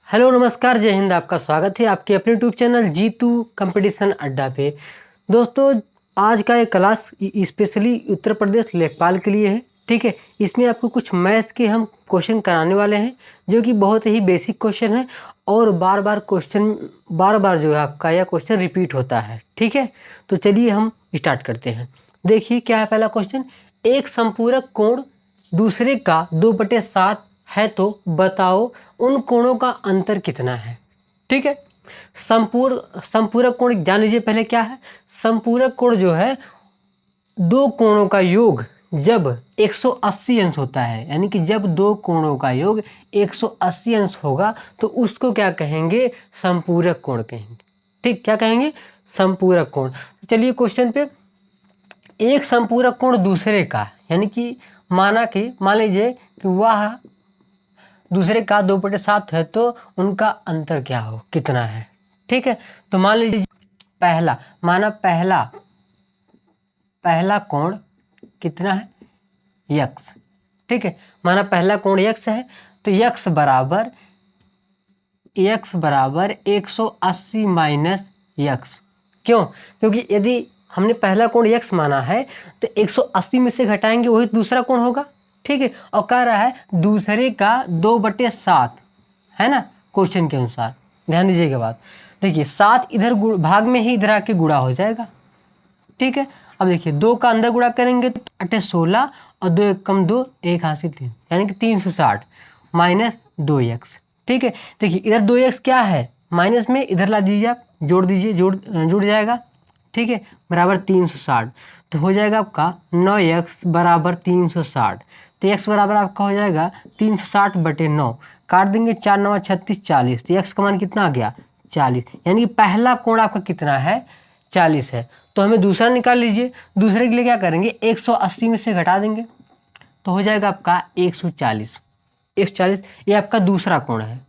Hello नमस्कार जय हिंद। आपका स्वागत है आपके अपने यूट्यूब चैनल जीतू कंपटीशन अड्डा पे। दोस्तों आज का ये क्लास स्पेशली उत्तर प्रदेश लेखपाल के लिए है। ठीक है, इसमें आपको कुछ मैथ्स के हम क्वेश्चन कराने वाले हैं जो कि बहुत ही बेसिक क्वेश्चन है और बार बार जो है आपका यह क्वेश्चन रिपीट होता है। ठीक है, तो चलिए हम स्टार्ट करते हैं। देखिए क्या है पहला क्वेश्चन, एक संपूरक कोण दूसरे का 2/7 है तो बताओ उन कोणों का अंतर कितना है। ठीक है, संपूरक कोण जान लीजिए पहले क्या है। संपूरक कोण जो है दो कोणों का योग जब 180 अंश होता है, यानी कि जब दो कोणों का योग 180 अंश होगा तो उसको क्या कहेंगे, संपूरक कोण कहेंगे। ठीक, क्या कहेंगे, संपूरक कोण। चलिए क्वेश्चन पे, एक संपूरक कोण दूसरे का, यानी कि मान लीजिए कि वह दूसरे का 2/7 है तो उनका अंतर क्या हो, कितना है। ठीक है, तो मान लीजिए पहला कोण कितना है, यक्स। ठीक है, माना पहला कोण यक्स है तो यक्स बराबर 180 माइनस यक्स। क्यों, क्योंकि यदि हमने पहला कोण यक्स माना है तो 180 में से घटाएंगे वही दूसरा कोण होगा। ठीक है, और कह रहा है दूसरे का 2/7 है ना, क्वेश्चन के अनुसार। ध्यान दीजिएगा बात, देखिए 7 इधर भाग में ही इधर आके गुणा हो जाएगा। ठीक है, अब देखिए 2 का अंदर गुणा करेंगे तो 8 16 और 2 1 कम 2 1 हासिल 3, यानी कि 360 माइनस 2x। ठीक है, देखिए इधर 2x क्या है माइनस में, इधर ला दीजिए आप, जोड़ दीजिए, जुड़ जाएगा। ठीक है, बराबर 360, तो हो जाएगा आपका 9x बराबर 360। तो x बराबर आपका हो जाएगा 360/9, काट देंगे 4 9 36 40, तो x का मान कितना आ गया, 40। यानी कि पहला कोण आपका कितना है, 40 है। तो हमें दूसरा निकाल लीजिए, दूसरे के लिए क्या करेंगे, 180 में से घटा देंगे तो हो जाएगा आपका 140। 140 ये आपका दूसरा कोण है।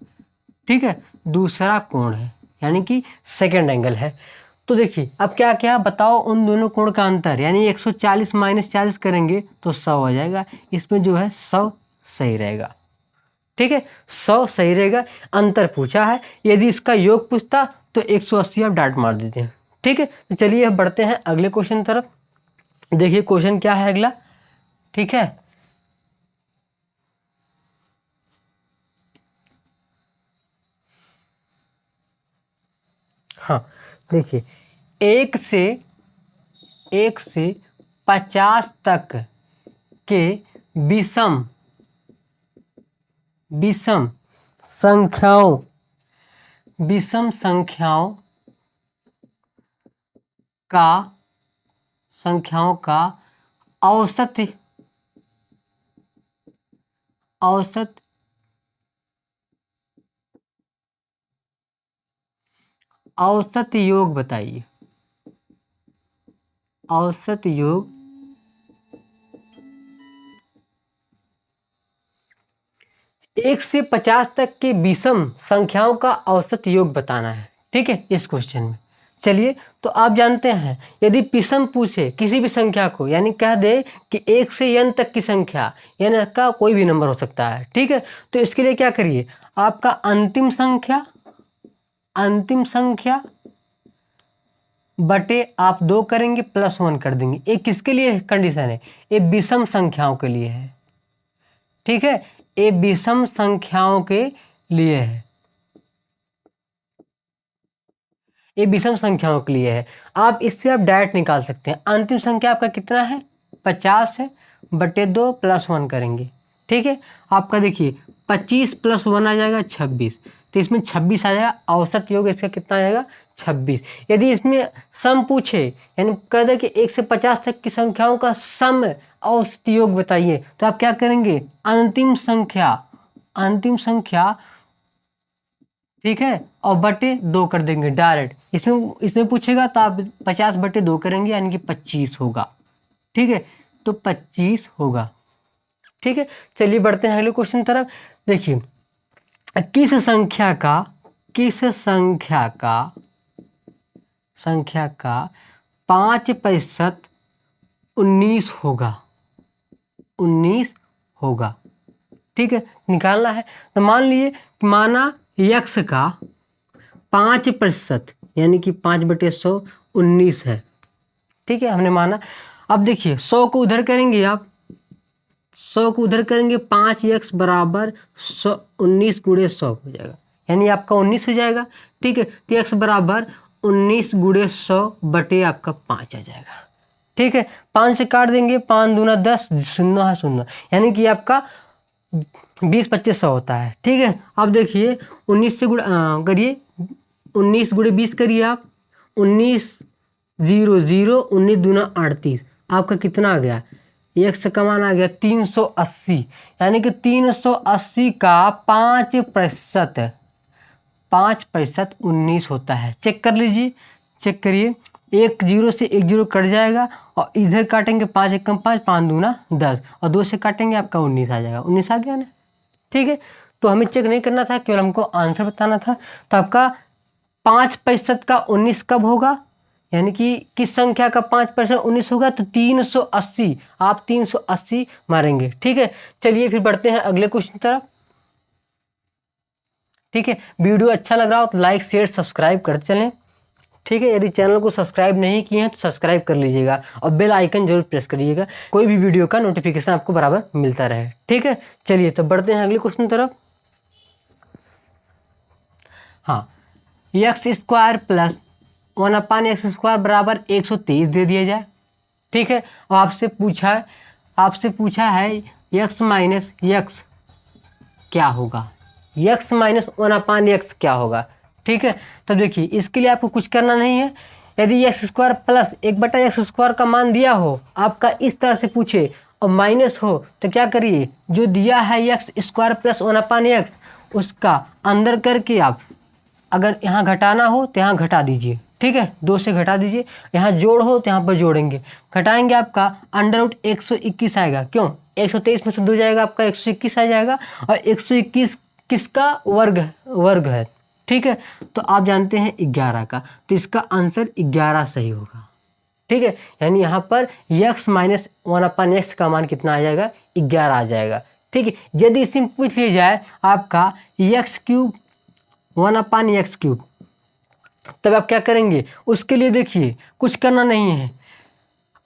ठीक है, दूसरा कोण है यानी कि सेकेंड एंगल है। तो देखिए अब क्या क्या बताओ उन दोनों कोण का अंतर, यानी 140 माइनस 40 करेंगे तो 100 हो जाएगा। इसमें जो है 100 सही रहेगा। ठीक है, 100 सही रहेगा। अंतर पूछा है, यदि इसका योग पूछता तो 180 आप डांट मार देते हैं। ठीक है, तो चलिए अब बढ़ते हैं अगले क्वेश्चन तरफ। देखिए क्वेश्चन क्या है अगला। ठीक है, हाँ देखिए, 1 से 50 तक के विषम संख्याओं का औसत योग बताइए। औसत योग 1 से 50 तक के विषम संख्याओं का औसत योग बताना है। ठीक है, इस क्वेश्चन में चलिए, तो आप जानते हैं यदि विषम पूछे किसी भी संख्या को, यानी कह दे कि 1 से n तक की संख्या, यानी का कोई भी नंबर हो सकता है। ठीक है, तो इसके लिए क्या करिए, आपका अंतिम संख्या बटे आप 2 करेंगे प्लस 1 कर देंगे। ये किसके लिए कंडीशन है, ये विषम संख्याओं के लिए है। ठीक है, ये विषम संख्याओं के लिए है, ये विषम संख्याओं के लिए है। आप इससे आप डायरेक्ट निकाल सकते हैं। अंतिम संख्या आपका कितना है, 50 है, बटे 2 प्लस 1 करेंगे। ठीक है, आपका देखिए 25 प्लस 1 आ जाएगा 26, तो इसमें 26 आ जाएगा। औसत योग इसका कितना आ जाएगा, 26। यदि इसमें सम पूछे, यानी कह दे कि 1 से 50 तक की संख्याओं का सम औसत योग बताइए, तो आप क्या करेंगे, अंतिम संख्या ठीक है और बटे 2 कर देंगे डायरेक्ट। इसमें पूछेगा तो आप 50/2 करेंगे, यानी कि 25 होगा। ठीक है, तो 25 होगा। ठीक है, चलिए बढ़ते हैं अगले क्वेश्चन तरफ। देखिए किस संख्या का 5% 19 होगा। ठीक है, निकालना है। तो माना यक्स का 5% यानी कि 5/100 19 है। ठीक है, हमने माना। अब देखिए 100 को उधर करेंगे आप, 100 को उधर करेंगे 5x बराबर 19 गुणे 100 हो जाएगा, यानी आपका 19 हो जाएगा। ठीक है, तो x बराबर 19 गुणे 100 बटे आपका 5 आ जाएगा। ठीक है, 5 से काट देंगे, 5 दूना 10, शून्य है शून्य, यानी कि आपका 20/2500 होता है। ठीक है, अब देखिए 19 से करिए, 19 गुणे 20 करिए आप, 19 0 0, 19 दूना 38, आपका कितना आ गया, x का मान आ गया 380, यानी कि 380 का 5% 19 होता है। चेक कर लीजिए, चेक करिए, 1 0 से 1 0 कट जाएगा और इधर काटेंगे 5 एकम 5, 5 दूना 10 और 2 से काटेंगे आपका 19 आ जाएगा। 19 आ गया ना। ठीक है, तो हमें चेक नहीं करना था, केवल हमको आंसर बताना था। तो आपका 5% का 19 कब होगा, यानी कि किस संख्या का 5% 19 होगा, तो 380, आप 380 मारेंगे। ठीक है, चलिए फिर बढ़ते हैं अगले क्वेश्चन तरफ। ठीक है, वीडियो अच्छा लग रहा हो तो लाइक शेयर सब्सक्राइब करते चलें। ठीक है, यदि चैनल को सब्सक्राइब नहीं किए हैं तो सब्सक्राइब कर लीजिएगा और बेल आइकन जरूर प्रेस करिएगा, कोई भी वीडियो का नोटिफिकेशन आपको बराबर मिलता रहे। ठीक है, चलिए तो बढ़ते हैं अगले क्वेश्चन तरफ। हाँ, x² प्लस 1/x² बराबर 123 दे दिया जाए। ठीक है, और आपसे पूछा है x माइनस x क्या होगा, x माइनस 1/x क्या होगा। ठीक है, तब देखिए इसके लिए आपको कुछ करना नहीं है। यदि x² प्लस 1/x² का मान दिया हो, आपका इस तरह से पूछे और माइनस हो, तो क्या करिए, जो दिया है x² प्लस 1/x उसका अंदर करके आप अगर यहाँ घटाना हो तो यहाँ घटा दीजिए। ठीक है, 2 से घटा दीजिए, यहाँ जोड़ हो तो यहाँ पर जोड़ेंगे, घटाएंगे आपका √121 आएगा। क्यों, 123 में से 2 जाएगा, आपका 121 आ जाएगा, और 121 किसका वर्ग है। ठीक है, तो आप जानते हैं 11 का, तो इसका आंसर 11 सही होगा। ठीक है, यानी यहाँ पर x माइनस 1/x का मान कितना आ जाएगा, 11 आ जाएगा। ठीक है, यदि इसी पूछ लिया जाए आपका x³ 1/x³, तब आप क्या करेंगे, उसके लिए देखिए कुछ करना नहीं है,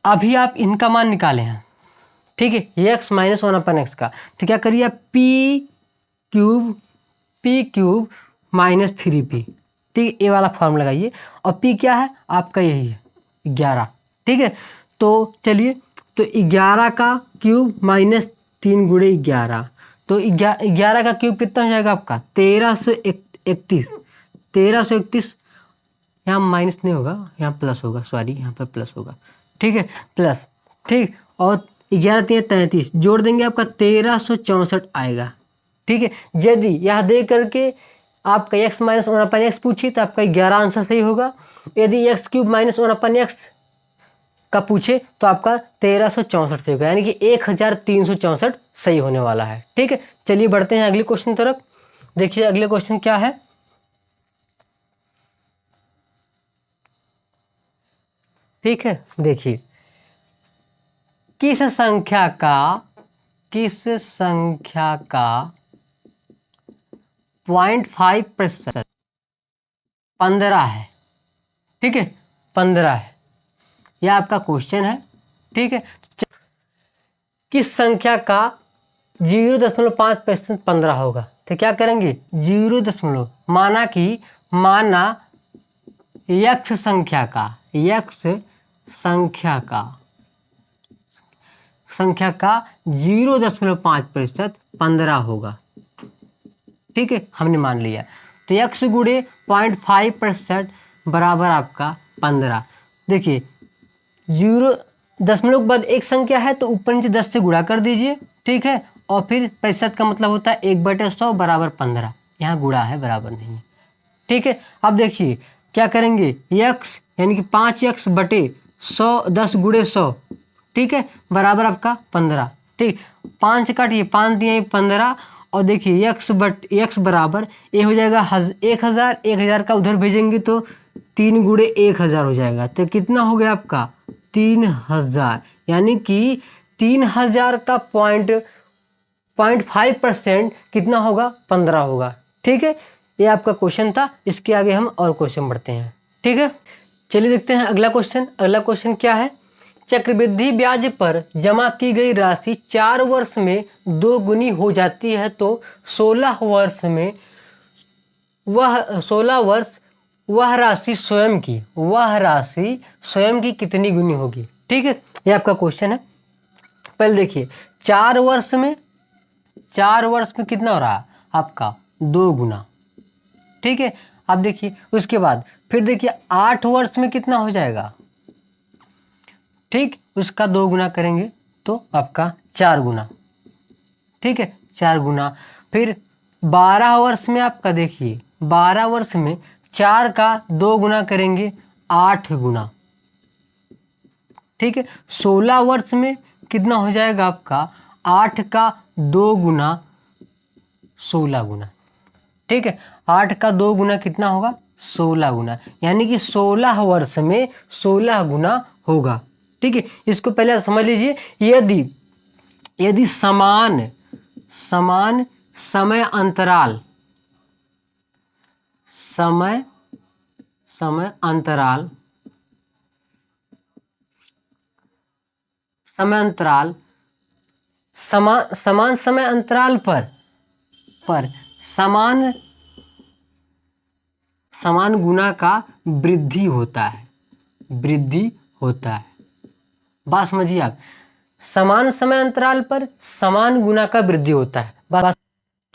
अभी आप इनका मान निकाले हैं। ठीक है, x माइनस 1/x का, तो क्या करिए आप p³ माइनस 3p। ठीक है, ये वाला फॉर्म लगाइए, और p क्या है आपका, यही है 11। ठीक है, तो चलिए, तो 11 का क्यूब माइनस 3 गुणे 11, तो 11 का क्यूब कितना हो जाएगा आपका 1331। 1331, यहाँ माइनस नहीं होगा, यहाँ प्लस होगा, सॉरी यहाँ पर प्लस होगा। ठीक है, प्लस, ठीक, और 11 3 33 जोड़ देंगे, आपका 1364 आएगा। ठीक है, यदि यह दे करके आपका x माइनस 1/x पूछे तो आपका 11 आंसर सही होगा। यदि x³ माइनस 1/x का पूछे तो आपका 1364 सही होगा, यानी कि 1364 सही होने वाला है। ठीक है, चलिए बढ़ते हैं अगले क्वेश्चन तरफ। देखिए अगले क्वेश्चन क्या है। ठीक है, देखिए किस संख्या का 0.5% 15 है। ठीक है, 15 है, यह आपका क्वेश्चन है। ठीक है, किस संख्या का 0.5% 15 होगा, तो क्या करेंगे, 0 माना x संख्या का 0.5% 15 होगा। ठीक है, हमने मान लिया, तो x गुणे 0.5% बराबर आपका 15। देखिए 0 दशमलव के बाद एक संख्या है तो ऊपर नीचे 10 से गुणा कर दीजिए। ठीक है, और फिर प्रतिशत का मतलब होता है 1/100 बराबर 15, यहाँ गुणा है बराबर नहीं। ठीक है, अब देखिए क्या करेंगे, x यानी कि 5x बटे 100 10 गुणे 100, ठीक है, बराबर आपका 15। ठीक, 5 से काटिए, 5 दिए 15, और देखिए x बराबर ये हो जाएगा 1000, 1000 का उधर भेजेंगे तो 3 गुणे 1000 हो जाएगा, तो कितना हो गया आपका 3000, यानी कि 3000 का 0.5% कितना होगा, 15 होगा। ठीक है, ये आपका क्वेश्चन था। इसके आगे हम और क्वेश्चन बढ़ते हैं, ठीक है। चलिए देखते हैं अगला क्वेश्चन। अगला क्वेश्चन क्या है? चक्रवृद्धि ब्याज पर जमा की गई राशि 4 वर्ष में 2 गुनी हो जाती है तो 16 वर्ष में वह राशि स्वयं की कितनी गुनी होगी? ठीक है, ये आपका क्वेश्चन है। पहले देखिए 4 वर्ष में कितना हो रहा है आपका 2 गुना, ठीक है। आप देखिए उसके बाद फिर देखिए 8 वर्ष में कितना हो जाएगा, ठीक, उसका 2 गुना करेंगे तो आपका 4 गुना, ठीक है, 4 गुना। फिर 12 वर्ष में आपका देखिए 12 वर्ष में 4 का 2 गुना करेंगे 8 गुना, ठीक है। 16 वर्ष में कितना हो जाएगा आपका 8 का 2 गुना 16 गुना, ठीक है। 8 का 2 गुना कितना होगा 16 गुना, यानी कि 16 वर्ष में 16 गुना होगा, ठीक है। इसको पहले समझ लीजिए। यदि समान समय अंतराल समान समय अंतराल पर समान गुना का वृद्धि होता है। बात समझिए आप, समान समय अंतराल पर समान गुना का वृद्धि होता है, बात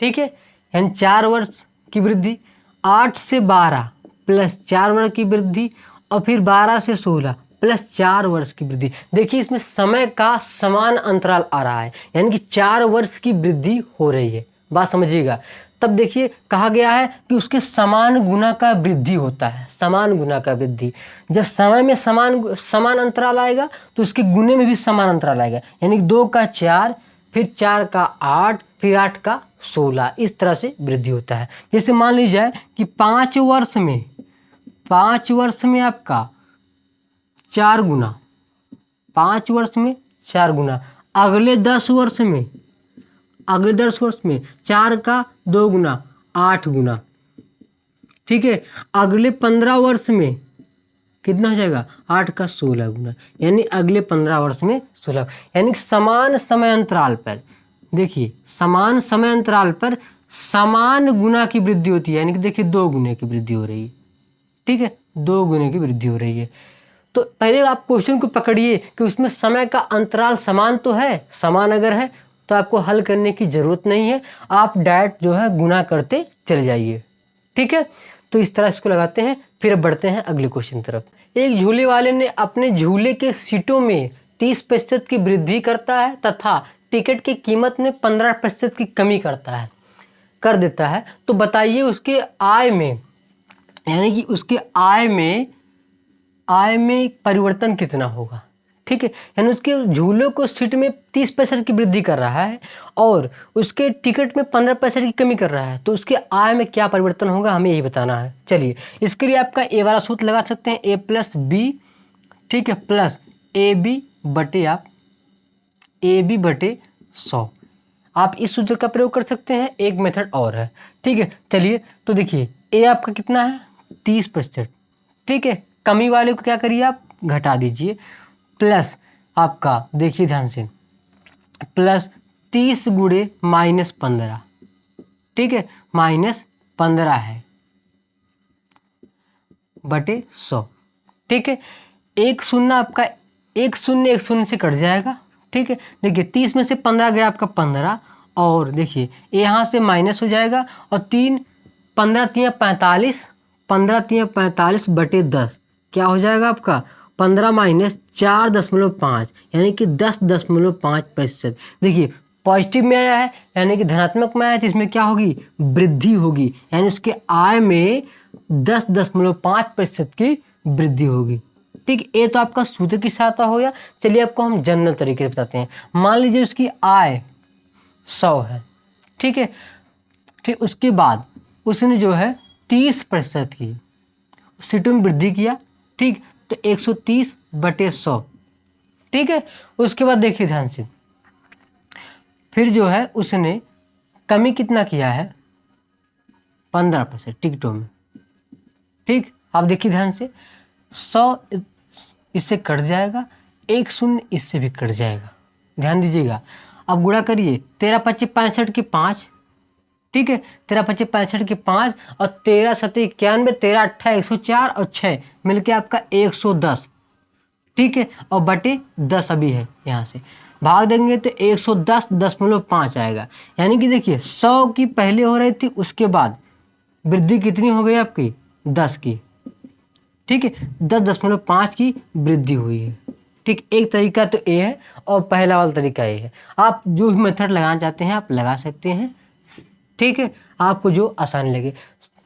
ठीक है। यानी 4 वर्ष की वृद्धि, 8 से 12 प्लस 4 वर्ष की वृद्धि, और फिर 12 से 16 प्लस 4 वर्ष की वृद्धि। देखिए इसमें समय का समान अंतराल आ रहा है, यानी कि 4 वर्ष की वृद्धि हो रही है, बात समझिएगा। तब देखिए कहा गया है कि उसके समान गुना का वृद्धि होता है, समान गुना का वृद्धि। जब समय में समान अंतराल आएगा तो उसके गुने में भी समान अंतराल आएगा, यानी 2 का 4, फिर 4 का 8, फिर 8 का 16, इस तरह से वृद्धि होता है। जैसे मान लीजिए कि 5 वर्ष में आपका 4 गुना, 5 वर्ष में 4 गुना, अगले 10 वर्ष में 4 का 2 गुना 8 गुना, ठीक है। अगले 15 वर्ष में कितना हो जाएगा 8 का 16 गुना, यानी अगले 15 वर्ष में 16, यानी समान समय अंतराल पर, देखिए समान समय अंतराल पर समान गुना की वृद्धि होती है, यानी कि देखिए 2 गुने की वृद्धि हो रही है, ठीक है, 2 गुने की वृद्धि हो रही है। तो पहले आप क्वेश्चन को पकड़िए कि उसमें समय का अंतराल समान तो है, समान अगर है तो आपको हल करने की ज़रूरत नहीं है, आप डायरेक्ट जो है गुना करते चले जाइए, ठीक है। तो इस तरह इसको लगाते हैं। फिर अब बढ़ते हैं अगले क्वेश्चन तरफ। एक झूले वाले ने अपने झूले के सीटों में 30% की वृद्धि करता है तथा टिकट की कीमत में 15% की कमी कर देता है, तो बताइए उसके आय में, यानी कि उसके आय में परिवर्तन कितना होगा, ठीक है। यानी उसके झूलों को सीट में 30% की वृद्धि कर रहा है और उसके टिकट में 15% की कमी कर रहा है, तो उसके आय में क्या परिवर्तन होगा, हमें यही बताना है। चलिए इसके लिए आपका ए वाला सूत्र लगा सकते हैं, A + B, ठीक है, प्लस AB बटे 100। आप इस सूत्र का प्रयोग कर सकते हैं, एक मेथड और है, ठीक है। चलिए तो देखिए ए आपका कितना है 30%, ठीक है। कमी वाले को क्या करिए आप घटा दीजिए, प्लस आपका देखिए ध्यान से प्लस 30 गुणे -15, ठीक है, -15 है बटे 100, ठीक है। एक शून्य से कट जाएगा, ठीक है। देखिए 30 में से 15 गया आपका 15, और देखिए यहाँ से माइनस हो जाएगा, और 15 3 45 बटे 10 क्या हो जाएगा आपका 15 - 4.5, यानी कि 10.5%। देखिए पॉजिटिव में आया है, यानी कि धनात्मक में आया है, तो इसमें क्या होगी वृद्धि होगी, यानी उसके आय में 10.5% की वृद्धि होगी, ठीक। ये तो आपका सूत्र की सहायता हो गया। चलिए आपको हम जनरल तरीके से बताते हैं। मान लीजिए उसकी आय 100 है, ठीक है, ठीक। उसके बाद उसने जो है 30% की सीटों में वृद्धि किया, ठीक, तो 130 बटे 100, ठीक है। उसके बाद देखिए ध्यान से, फिर जो है उसने कमी कितना किया है, 15% टिकटों में। ठीक, आप देखिए ध्यान से, 100 इससे कट जाएगा, 1 शून्य इससे भी कट जाएगा, ध्यान दीजिएगा। अब गुणा करिए, 13 पच्चीस 65 के 5, ठीक है, 13 पच्चीस 65 के 5 और 13 सत्ते 91, 13 अट्ठा 104 और 6 मिलके आपका 110, ठीक है, और बटे 10 अभी है, यहाँ से भाग देंगे तो 110.5 आएगा। यानी कि देखिए 100 की पहले हो रही थी, उसके बाद वृद्धि कितनी हो गई आपकी, 10 की, ठीक है, 10.5 की वृद्धि हुई है। ठीक, एक तरीका तो ये है और पहला वाला तरीका ये है। आप जो भी मेथड लगाना चाहते हैं आप लगा सकते हैं, ठीक है, आपको जो आसान लगे।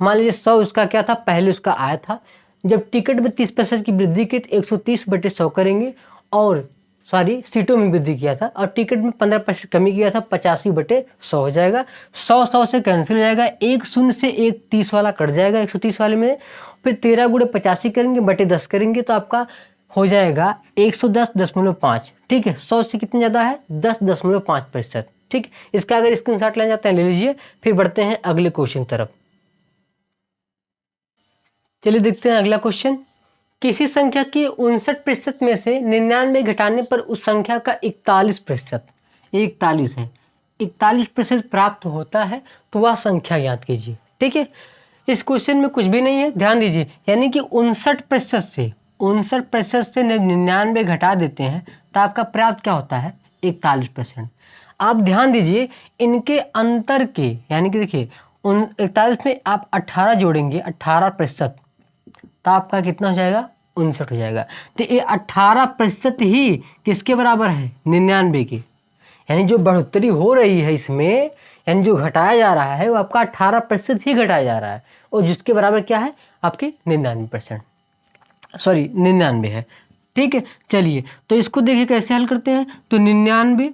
मान लीजिए 100 उसका क्या था, पहले उसका आया था, जब टिकट में 30% की वृद्धि की तो 130/100 करेंगे, और सॉरी सीटों में वृद्धि किया था और टिकट में 15% कमी किया था, 85/100 हो जाएगा। 100 से कैंसिल हो जाएगा, 1 शून्य से 1 30 वाला कट जाएगा 130 वाले में, फिर 13 गुणे 85 करेंगे बटे 10 करेंगे तो आपका हो जाएगा 110.5। ठीक है, 100 से कितना ज़्यादा है, 10.5%। ठीक, इसका अगर स्क्रीनशॉट लेना चाहते हैं ले लीजिए। फिर बढ़ते हैं अगले क्वेश्चन तरफ। चलिए देखते हैं अगला क्वेश्चन। किसी संख्या की 59% में से 99 घटाने पर उस संख्या का 41% 41 है, 41% प्राप्त होता है तो वह संख्या ज्ञात कीजिए। ठीक है, इस क्वेश्चन में कुछ भी नहीं है, ध्यान दीजिए। यानी कि 59% से 99 घटा देते हैं तो आपका प्राप्त क्या होता है, 41%। आप ध्यान दीजिए इनके अंतर के, यानी कि देखिए 41 में आप 18 जोड़ेंगे, 18% तो आपका कितना हो जाएगा, 59 हो जाएगा। तो ये 18% ही किसके बराबर है, 99 के। यानी जो बढ़ोतरी हो रही है इसमें, यानी जो घटाया जा रहा है वो आपका 18% ही घटाया जा रहा है, और जिसके बराबर क्या है, आपके 99%, सॉरी 99 है। ठीक है, चलिए तो इसको देखिए कैसे हल करते हैं। तो 99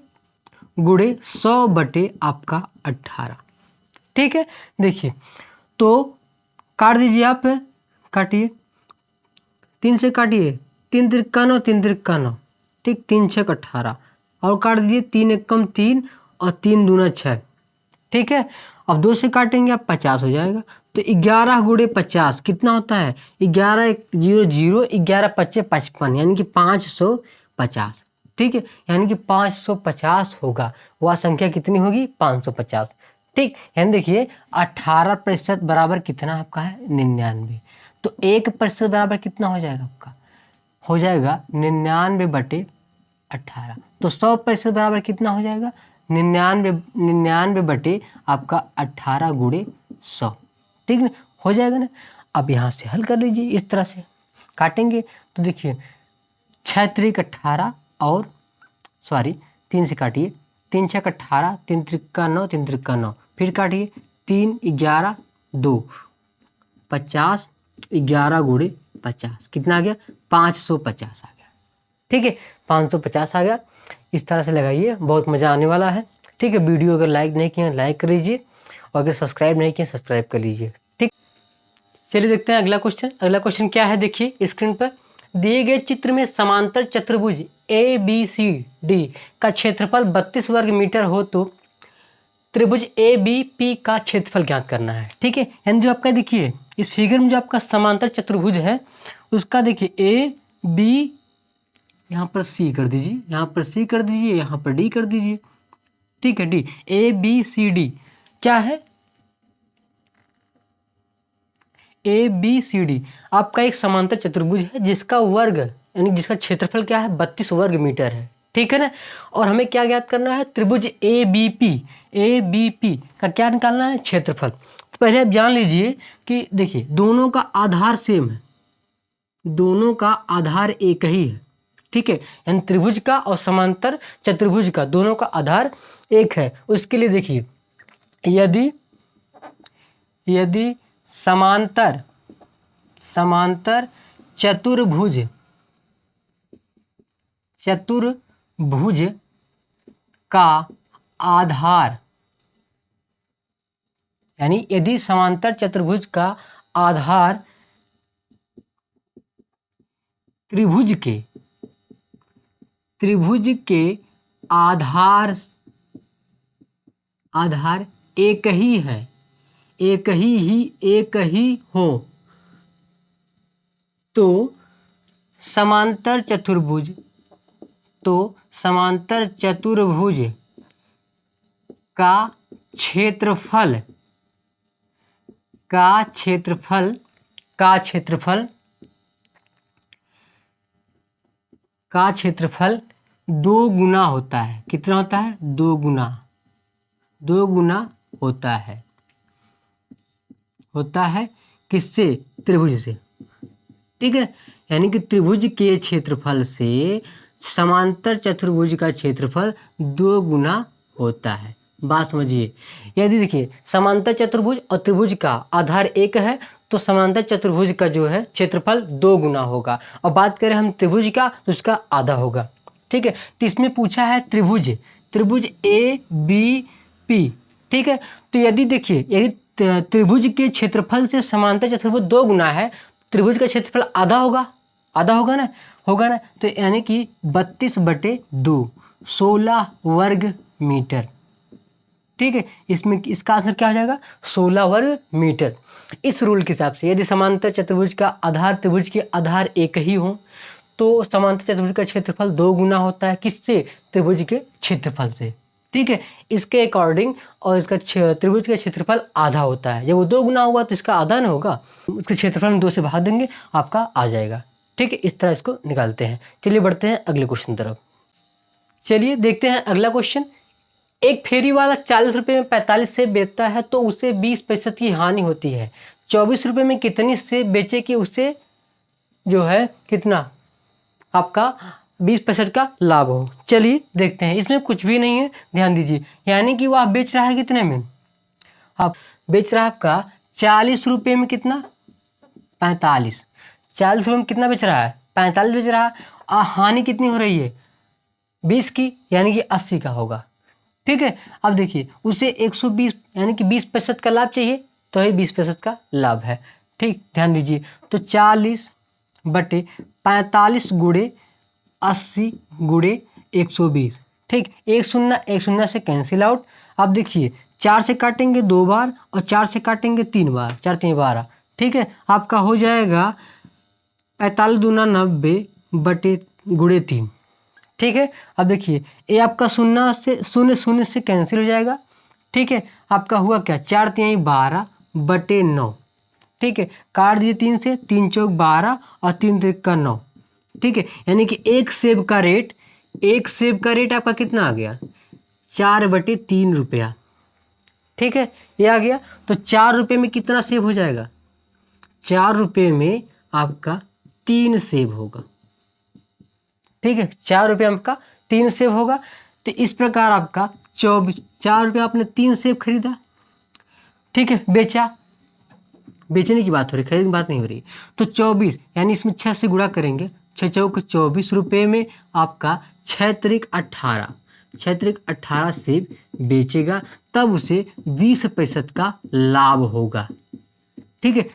गुणे 100 बटे आपका 18। ठीक है, देखिए तो काट दीजिए, आप काटिए, 3 से काटिए, 3 त्रिक्का 9, 3 त्रिक्का 9, ठीक, 3 6 18, और काट दीजिए 3 एकम 3 और 3 दूना 6। ठीक है, अब 2 से काटेंगे आप 50 हो जाएगा। तो 11 गुणे 50 कितना होता है, 11 0 0, 11 पच्चे 55, यानी कि 550। ठीक है, यानी कि 550 होगा, वह संख्या कितनी होगी, 550। ठीक, यानी देखिए 18% बराबर कितना आपका है, 99। तो 1% बराबर कितना हो जाएगा आपका, हो जाएगा 99/18। तो 100% बराबर कितना हो जाएगा, 99 बटे आपका 18 गुणे 100। ठीक ना, हो जाएगा ना। अब यहाँ से हल कर लीजिए, इस तरह से काटेंगे तो देखिए 6 त्रिक 18 और सॉरी 3 से काटिए, 3 6 18, 3 त्रिक्का 9, 3 त्रिक्का 9, फिर काटिए 3 11 2 50, 11 गुणे 50 कितना आ गया, 550 आ गया। ठीक है, 550 आ गया। इस तरह से लगाइए, बहुत मज़ा आने वाला है। ठीक है, वीडियो अगर लाइक नहीं किए लाइक कर लीजिए, और अगर सब्सक्राइब नहीं किए सब्सक्राइब कर लीजिए। ठीक, चलिए देखते हैं अगला क्वेश्चन। अगला क्वेश्चन क्या है, देखिए स्क्रीन पर दिए गए चित्र में समांतर चतुर्भुज ABCD का क्षेत्रफल 32 वर्ग मीटर हो तो त्रिभुज ABP का क्षेत्रफल ज्ञात करना है। ठीक है, यानी जो आपका देखिए इस फिगर में जो आपका समांतर चतुर्भुज है उसका देखिए AB, यहाँ पर C कर दीजिए, यहाँ पर C कर दीजिए, यहाँ पर D कर दीजिए। ठीक है, D ABCD क्या है, ABCD आपका एक समांतर चतुर्भुज है जिसका वर्ग यानी जिसका क्षेत्रफल क्या है, 32 वर्ग मीटर है। ठीक है ना, और हमें क्या ज्ञात करना है, त्रिभुज ABP का क्या निकालना है, क्षेत्रफल। तो पहले आप जान लीजिए कि देखिए दोनों का आधार सेम है, दोनों का आधार एक ही है। ठीक है, यानी त्रिभुज का और समांतर चतुर्भुज का दोनों का आधार एक है। उसके लिए देखिए यदि समांतर चतुर्भुज का आधार, यानी यदि समांतर चतुर्भुज का आधार त्रिभुज के आधार एक ही है, एक ही हो तो समांतर चतुर्भुज का क्षेत्रफल दो गुना होता है। कितना होता है? दो गुना होता है किससे? त्रिभुज से। ठीक है, यानी कि त्रिभुज के क्षेत्रफल से समांतर चतुर्भुज का क्षेत्रफल 2 गुना होता है। बात समझिए। यदि देखिए समांतर चतुर्भुज और त्रिभुज का आधार 1 है तो समांतर चतुर्भुज का जो है क्षेत्रफल 2 गुना होगा, और बात करें हम त्रिभुज का तो उसका आधा होगा। ठीक है, तो इसमें पूछा है त्रिभुज ABP। ठीक है, तो यदि देखिए यदि त्रिभुज के क्षेत्रफल से समांतर चतुर्भुज 2 गुना है, त्रिभुज का क्षेत्रफल आधा होगा ना, तो यानी कि 32/2 16 वर्ग मीटर। ठीक है, इसमें इसका आंसर क्या हो जाएगा? 16 वर्ग मीटर। इस रूल के हिसाब से यदि समांतर चतुर्भुज का आधार त्रिभुज के आधार 1 ही हो तो समांतर चतुर्भुज का क्षेत्रफल 2 गुना होता है। किससे? त्रिभुज के क्षेत्रफल से। ठीक है, इसके अकॉर्डिंग और इसका त्रिभुज का क्षेत्रफल आधा होता है। जब वो 2 गुना हुआ तो इसका आधा ना होगा, उसके क्षेत्रफल में 2 से भाग देंगे, आपका आ जाएगा। ठीक है, इस तरह इसको निकालते हैं। चलिए बढ़ते हैं अगले क्वेश्चन तरफ। चलिए देखते हैं अगला क्वेश्चन। एक फेरी वाला 40 रुपये में 45 सेब बेचता है तो उसे 20% की हानि होती है। 24 रुपये में कितनी सेब बेचे कि उसे जो है कितना आपका 20% का लाभ हो। चलिए देखते हैं। इसमें कुछ भी नहीं है, ध्यान दीजिए। यानी कि वो आप बेच रहा है कितने में? आप बेच रहा है आपका 40 रुपये में कितना? 45। 40 रुपये में कितना बेच रहा है? 45 बेच रहा है। हानि कितनी हो रही है? 20 की, यानी कि 80 का होगा। ठीक है, अब देखिए उसे 120 यानी कि 20% का लाभ चाहिए, तो ये 20% का लाभ है। ठीक, ध्यान दीजिए। तो 40/45 गुणे 80 गुणे 120। ठीक, एक शून्य से कैंसिल आउट। अब देखिए 4 से काटेंगे 2 बार और 4 से काटेंगे 3 बार, 4 3 12। ठीक है, आपका हो जाएगा 45 दूना 90 बटे गुणे 3। ठीक है, अब देखिए ये आपका शून्य से कैंसिल हो जाएगा। ठीक है, आपका हुआ क्या? 4 3 12 बटे 9। ठीक है, काट दिए 3 से, 3 चौक 12 और 3 3 का 9। ठीक है, यानी कि एक सेब का रेट आपका कितना आ गया? 4/3 रुपया। ठीक है, ये आ गया। तो 4 रुपये में कितना सेब हो जाएगा? 4 रुपये में आपका 3 सेब होगा। ठीक है, 4 रुपये आपका 3 सेब होगा। तो इस प्रकार आपका 4 रुपये आपने 3 सेब खरीदा। ठीक है, बेचने की बात हो रही, खरीदने की बात नहीं हो रही। तो 24 यानी इसमें 6 से गुणा करेंगे, 6 चौक 24 रुपये में आपका 6 त्रिक 18 सेब बेचेगा, तब उसे 20% का लाभ होगा। ठीक है,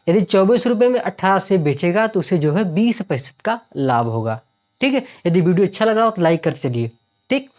यदि 24 रुपये में 18 सेब बेचेगा तो उसे जो है 20% का लाभ होगा। ठीक है, यदि वीडियो अच्छा लग रहा हो तो लाइक कर चलिए। ठीक।